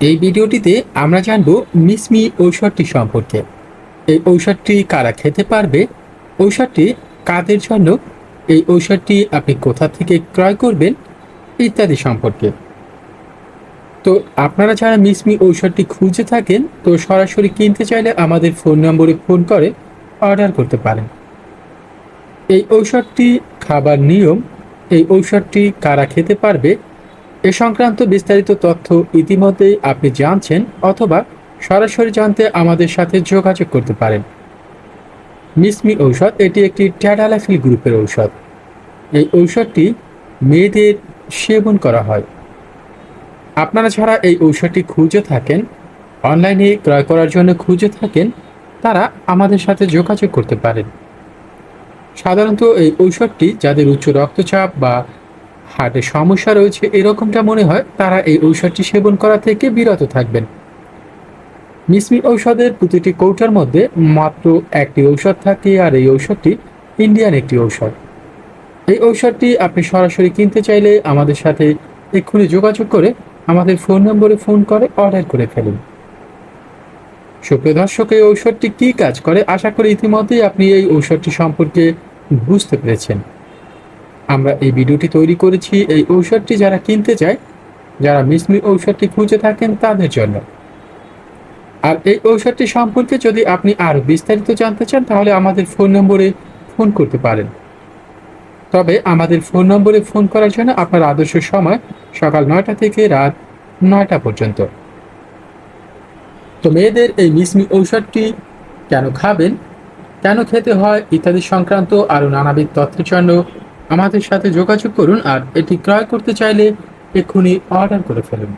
এই ভিডিওটিতে আমরা জানব মিসমি ঔষধটি সম্পর্কে। এই ঔষধটি কারা খেতে পারবে, ঔষধটি কাদের জন্য, এই ঔষধটি আপনি কোথা থেকে ক্রয় করবেন ইত্যাদি সম্পর্কে। তো আপনারা যারা মিসমি ঔষধটি খুঁজে থাকেন, তো সরাসরি কিনতে চাইলে আমাদের ফোন নম্বরে ফোন করে অর্ডার করতে পারেন। এই ঔষধটি খাবার নিয়ম, এই ঔষধটি কারা খেতে পারবে এ সংক্রান্ত বিস্তারিত তথ্য ইতিমধ্যেই আপনি জানছেন, অথবা সরাসরি জানতে আমাদের সাথে যোগাযোগ করতে পারেন। মিসমি ঔষধ এটি একটি ট্যাডালাফিল গ্রুপের ঔষধ। এই ঔষধটি মেয়েদের সেবন করা হয়। আপনারা যারা এই ঔষধটি খুঁজে থাকেন, অনলাইনে ক্রয় করার জন্য খুঁজে থাকেন, তারা আমাদের সাথে যোগাযোগ করতে পারেন। সাধারণত এই ঔষধটি যাদের উচ্চ রক্তচাপ বা হার্টের সমস্যা রয়েছে এরকমটা মনে হয়, তারা এই ঔষধটি সেবন করা থেকে বিরত থাকবেন। মিসমি ঔষধের প্রতিটি কৌটার মধ্যে মাত্র একটি ঔষধ থাকে, আর এই ঔষধটি ইন্ডিয়ান একটি ঔষধ। এই ঔষধটি আপনি সরাসরি কিনতে চাইলে আমাদের সাথে এক্ষুনি যোগাযোগ করে আমাদের ফোন নম্বরে ফোন করে অর্ডার করে ফেলুন। সুপ্রিয় দর্শক, এই ঔষধটি কী কাজ করে আশা করি ইতিমধ্যেই আপনি এই ঔষধটি সম্পর্কে বুঝতে পেরেছেন। আমরা এই ভিডিওটি তৈরি করেছি এই ঔষধটি যারা কিনতে চায়, যারা মিসমি ঔষধটি খুঁজে থাকেন তাদের জন্য। আর এই ঔষধটি সম্পর্কে যদি আপনি আরও বিস্তারিত জানতে চান তাহলে আমাদের ফোন নম্বরে ফোন করতে পারেন। তবে আমাদের ফোন নম্বরে ফোন করার জন্য আপনার আদর্শ সময় সকাল 9টা থেকে রাত 9টা পর্যন্ত। তো মেয়েদের এই মিসমি ঔষধটি কেন খাবেন, কেন খেতে হয় ইত্যাদি সংক্রান্ত আরও নানাবিধ তথ্যের জন্য আমাদের সাথে যোগাযোগ করুন। আর এটি ক্রয় করতে চাইলে এক্ষুনি অর্ডার করে ফেলুন।